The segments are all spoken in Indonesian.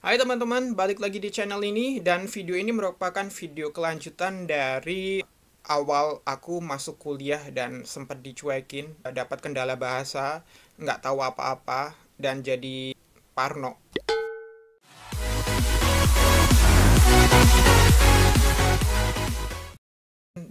Hai teman-teman, balik lagi di channel ini dan video ini merupakan video kelanjutan dari awal aku masuk kuliah dan sempat dicuekin, dapat kendala bahasa, nggak tahu apa-apa, dan jadi parno.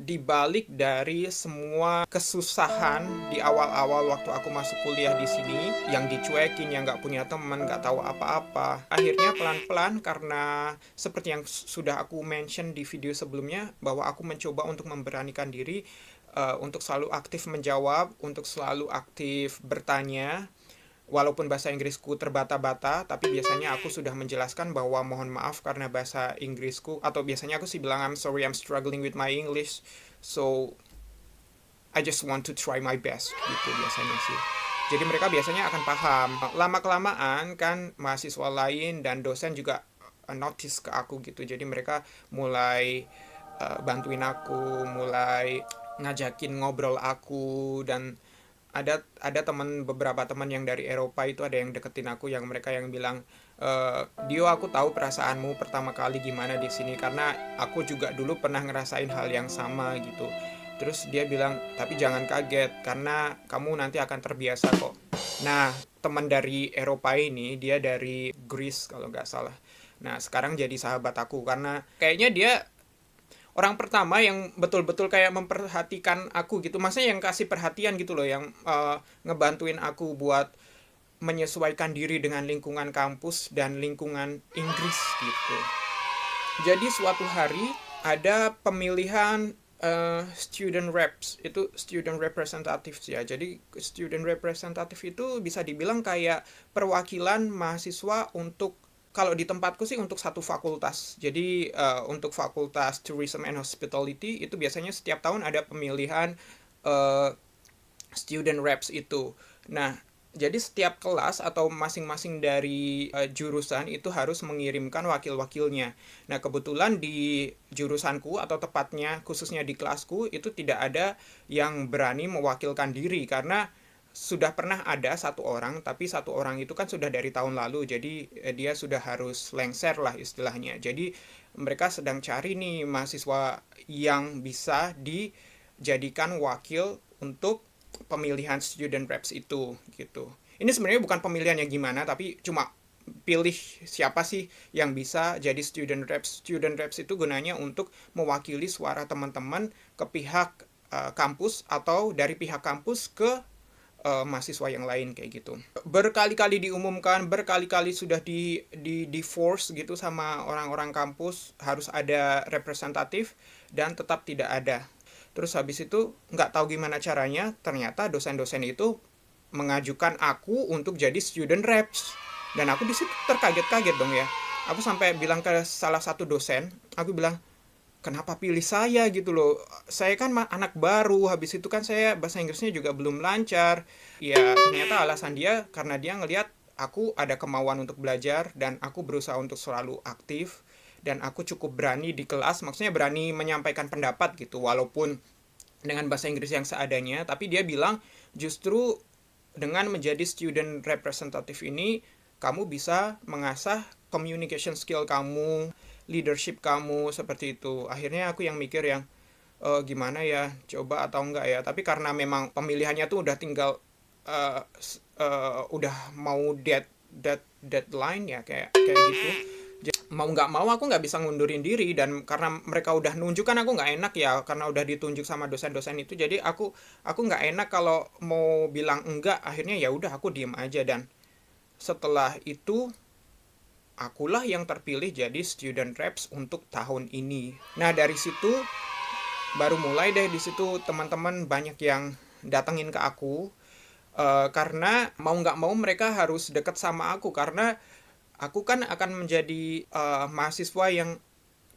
Di balik dari semua kesusahan di awal-awal waktu aku masuk kuliah di sini, yang dicuekin, yang nggak punya teman, nggak tahu apa-apa, akhirnya pelan-pelan karena seperti yang sudah aku mention di video sebelumnya, bahwa aku mencoba untuk memberanikan diri, untuk selalu aktif menjawab, untuk selalu aktif bertanya. Walaupun bahasa Inggrisku terbata-bata, tapi biasanya aku sudah menjelaskan bahwa mohon maaf karena bahasa Inggrisku, atau biasanya aku sih bilang I'm sorry, I'm struggling with my English, so I just want to try my best gitu biasanya sih. Jadi mereka biasanya akan paham. Lama-kelamaan kan mahasiswa lain dan dosen juga notice ke aku gitu. Jadi mereka mulai bantuin aku, mulai ngajakin ngobrol aku, dan ada beberapa teman yang dari Eropa itu ada yang deketin aku, yang mereka yang bilang, Dio, aku tahu perasaanmu pertama kali gimana di sini karena aku juga dulu pernah ngerasain hal yang sama gitu. Terus dia bilang, tapi jangan kaget karena kamu nanti akan terbiasa kok. Nah, teman dari Eropa ini, dia dari Greece kalau nggak salah. Nah, sekarang jadi sahabat aku karena kayaknya dia orang pertama yang betul-betul kayak memperhatikan aku gitu, maksudnya yang kasih perhatian gitu loh, yang ngebantuin aku buat menyesuaikan diri dengan lingkungan kampus dan lingkungan Inggris gitu. Jadi suatu hari ada pemilihan student reps, itu student representative ya. Jadi student representative itu bisa dibilang kayak perwakilan mahasiswa untuk, kalau di tempatku sih untuk satu fakultas. Jadi untuk fakultas Tourism and Hospitality itu biasanya setiap tahun ada pemilihan uh, student reps itu. Nah, jadi setiap kelas atau masing-masing dari jurusan itu harus mengirimkan wakil-wakilnya. Nah, kebetulan di jurusanku, atau tepatnya khususnya di kelasku, itu tidak ada yang berani mewakilkan diri karena sudah pernah ada satu orang, tapi satu orang itu kan sudah dari tahun lalu, jadi dia sudah harus lengser lah istilahnya. Jadi mereka sedang cari nih mahasiswa yang bisa dijadikan wakil untuk pemilihan student reps itu gitu. Ini sebenarnya bukan pemilihan yang gimana, tapi cuma pilih siapa sih yang bisa jadi student reps. Student reps itu gunanya untuk mewakili suara teman-teman ke pihak kampus, atau dari pihak kampus ke mahasiswa yang lain kayak gitu. Berkali-kali diumumkan, berkali-kali sudah di force gitu sama orang-orang kampus harus ada representatif, dan tetap tidak ada. Terus habis itu nggak tahu gimana caranya, ternyata dosen-dosen itu mengajukan aku untuk jadi student reps, dan aku di situ terkaget-kaget dong ya. Aku sampai bilang ke salah satu dosen, aku bilang, kenapa pilih saya gitu loh, saya kan anak baru, habis itu kan saya bahasa Inggrisnya juga belum lancar. Ya ternyata alasan dia karena dia ngelihat aku ada kemauan untuk belajar, dan aku berusaha untuk selalu aktif, dan aku cukup berani di kelas, maksudnya berani menyampaikan pendapat gitu, walaupun dengan bahasa Inggris yang seadanya. Tapi dia bilang justru dengan menjadi student representative ini, kamu bisa mengasah communication skill kamu, leadership kamu, seperti itu. Akhirnya aku yang mikir yang gimana ya, coba atau enggak ya. Tapi karena memang pemilihannya tuh udah tinggal udah mau deadline ya, kayak gitu. Mau nggak mau aku nggak bisa ngundurin diri, dan karena mereka udah nunjuk kan aku nggak enak ya, karena udah ditunjuk sama dosen-dosen itu. Jadi aku nggak enak kalau mau bilang enggak. Akhirnya ya udah aku diem aja, dan setelah itu akulah yang terpilih jadi student reps untuk tahun ini. Nah, dari situ baru mulai deh, di situ teman-teman banyak yang datengin ke aku, karena mau nggak mau mereka harus deket sama aku, karena aku kan akan menjadi mahasiswa yang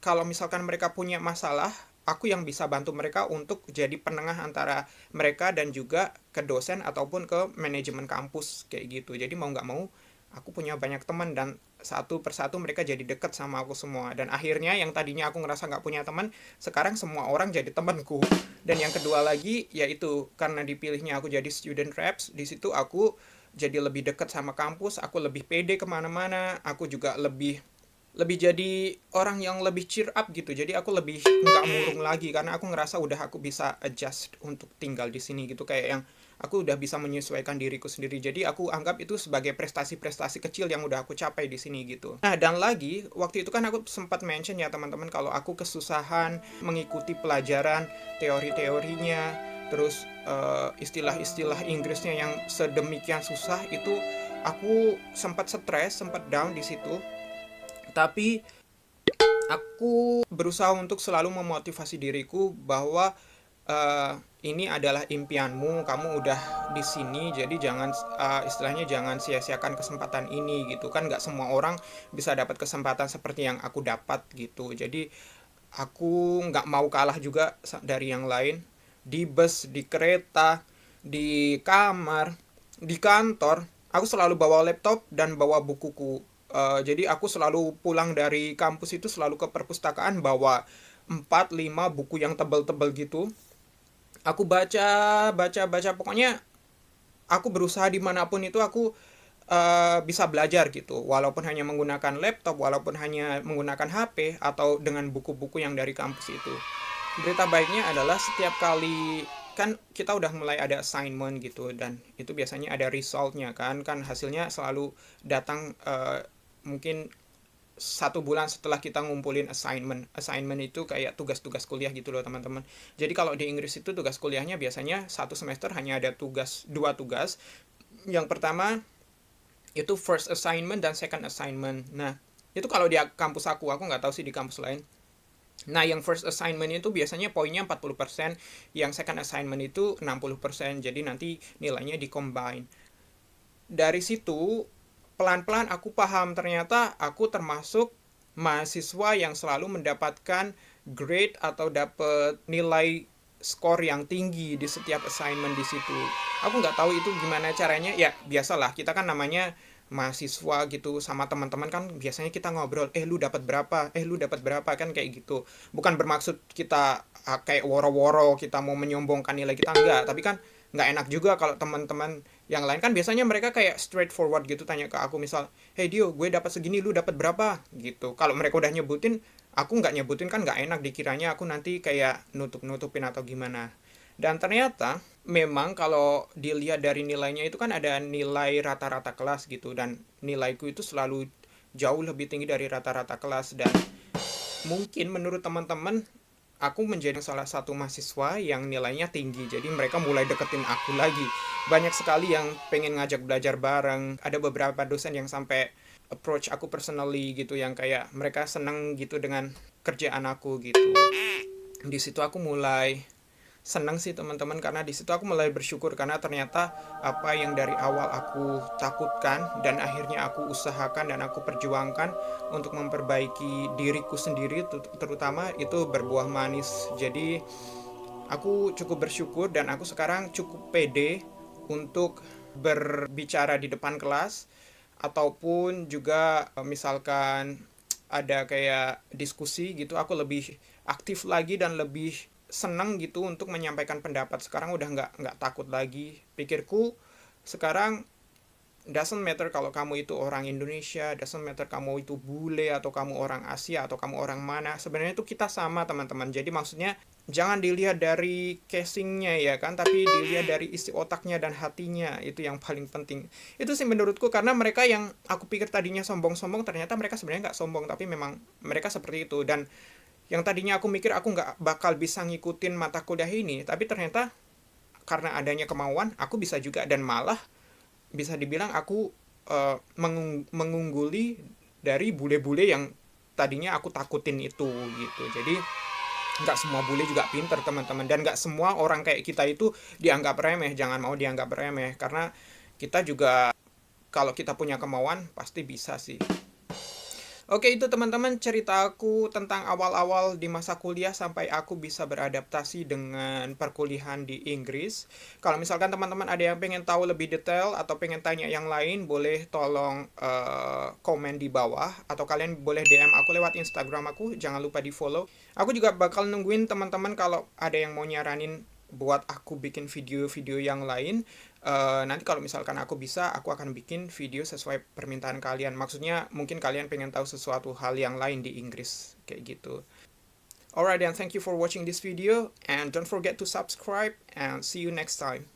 kalau misalkan mereka punya masalah, aku yang bisa bantu mereka untuk jadi penengah antara mereka dan juga ke dosen ataupun ke manajemen kampus kayak gitu. Jadi mau nggak mau aku punya banyak teman, dan satu persatu mereka jadi deket sama aku semua. Dan akhirnya yang tadinya aku ngerasa nggak punya teman, sekarang semua orang jadi temanku. Dan yang kedua lagi yaitu karena dipilihnya aku jadi student reps, di situ aku jadi lebih dekat sama kampus, aku lebih pede kemana-mana, aku juga lebih lebih jadi orang yang lebih cheer up gitu. Jadi aku lebih nggak murung lagi karena aku ngerasa udah aku bisa adjust untuk tinggal di sini gitu, kayak yang aku udah bisa menyesuaikan diriku sendiri. Jadi aku anggap itu sebagai prestasi-prestasi kecil yang udah aku capai di sini gitu. Nah, dan lagi waktu itu kan aku sempat mention ya teman-teman kalau aku kesusahan mengikuti pelajaran teori-teorinya, terus istilah-istilah Inggrisnya yang sedemikian susah itu, aku sempat stres, sempat down di situ. Tapi aku berusaha untuk selalu memotivasi diriku bahwa eh, ini adalah impianmu, kamu udah di sini, jadi jangan istilahnya jangan sia-siakan kesempatan ini gitu kan. Nggak semua orang bisa dapat kesempatan seperti yang aku dapat gitu. Jadi aku nggak mau kalah juga dari yang lain. Di bus, di kereta, di kamar, di kantor, aku selalu bawa laptop dan bawa bukuku. Jadi aku selalu pulang dari kampus itu selalu ke perpustakaan bawa 4 5 buku yang tebel-tebel gitu. Aku baca, baca, baca. Pokoknya aku berusaha dimanapun itu aku bisa belajar gitu. Walaupun hanya menggunakan laptop, walaupun hanya menggunakan HP, atau dengan buku-buku yang dari kampus itu. Berita baiknya adalah setiap kali kan kita udah mulai ada assignment gitu, dan itu biasanya ada resultnya kan hasilnya selalu datang mungkin 1 bulan setelah kita ngumpulin assignment itu kayak tugas-tugas kuliah gitu loh teman-teman. Jadi kalau di Inggris itu tugas kuliahnya biasanya 1 semester hanya ada 2 tugas. Yang pertama itu first assignment dan second assignment. Nah, itu kalau di kampus aku nggak tahu sih di kampus lain. Nah, yang first assignment itu biasanya poinnya 40%, yang second assignment itu 60%. Jadi nanti nilainya di-combine. Dari situ pelan-pelan aku paham ternyata aku termasuk mahasiswa yang selalu mendapatkan grade atau dapat nilai skor yang tinggi di setiap assignment di situ. Aku nggak tahu itu gimana caranya. Ya biasalah, kita kan namanya mahasiswa gitu, sama teman-teman kan biasanya kita ngobrol, lu dapat berapa, lu dapat berapa, kan kayak gitu. Bukan bermaksud kita kayak woro-woro kita mau menyombongkan nilai kita, enggak, tapi kan nggak enak juga kalau teman-teman yang lain kan biasanya mereka kayak straightforward gitu tanya ke aku, misal, hey Dio, gue dapat segini, lu dapat berapa gitu. Kalau mereka udah nyebutin, aku nggak nyebutin kan nggak enak, dikiranya aku nanti kayak nutup-nutupin atau gimana. Dan ternyata memang kalau dilihat dari nilainya itu kan ada nilai rata-rata kelas gitu, dan nilaiku itu selalu jauh lebih tinggi dari rata-rata kelas. Dan mungkin menurut teman-teman aku menjadi salah satu mahasiswa yang nilainya tinggi, jadi mereka mulai deketin aku lagi. Banyak sekali yang pengen ngajak belajar bareng, ada beberapa dosen yang sampai approach aku personally gitu, yang kayak mereka seneng gitu dengan kerjaan aku gitu. Di situ aku mulai seneng sih teman-teman, karena di situ aku mulai bersyukur karena ternyata apa yang dari awal aku takutkan dan akhirnya aku usahakan dan aku perjuangkan untuk memperbaiki diriku sendiri terutama, itu berbuah manis. Jadi aku cukup bersyukur dan aku sekarang cukup pede untuk berbicara di depan kelas, ataupun juga misalkan ada kayak diskusi gitu, aku lebih aktif lagi dan lebih senang gitu untuk menyampaikan pendapat. Sekarang udah nggak takut lagi. Pikirku sekarang doesn't matter kalau kamu itu orang Indonesia, doesn't matter kamu itu bule atau kamu orang Asia atau kamu orang mana, sebenarnya itu kita sama teman-teman. Jadi maksudnya jangan dilihat dari casingnya ya kan, tapi dilihat dari isi otaknya dan hatinya, itu yang paling penting. Itu sih menurutku, karena mereka yang aku pikir tadinya sombong-sombong, ternyata mereka sebenarnya nggak sombong, tapi memang mereka seperti itu. Dan yang tadinya aku mikir aku nggak bakal bisa ngikutin mata kuliah ini, tapi ternyata karena adanya kemauan, aku bisa juga, dan malah bisa dibilang aku mengungguli dari bule-bule yang tadinya aku takutin itu gitu. Jadi nggak semua bule juga pinter teman-teman, dan nggak semua orang kayak kita itu dianggap remeh. Jangan mau dianggap remeh, karena kita juga kalau kita punya kemauan pasti bisa sih. Oke, itu teman-teman cerita aku tentang awal-awal di masa kuliah sampai aku bisa beradaptasi dengan perkuliahan di Inggris. Kalau misalkan teman-teman ada yang pengen tahu lebih detail atau pengen tanya yang lain, boleh tolong komen di bawah, atau kalian boleh DM aku lewat Instagram aku, jangan lupa di follow. Aku juga bakal nungguin teman-teman kalau ada yang mau nyaranin buat aku bikin video-video yang lain. Nanti kalau misalkan aku bisa, aku akan bikin video sesuai permintaan kalian. Maksudnya mungkin kalian pengen tahu sesuatu hal yang lain di Inggris, kayak gitu. Alright, then thank you for watching this video, and don't forget to subscribe, and see you next time.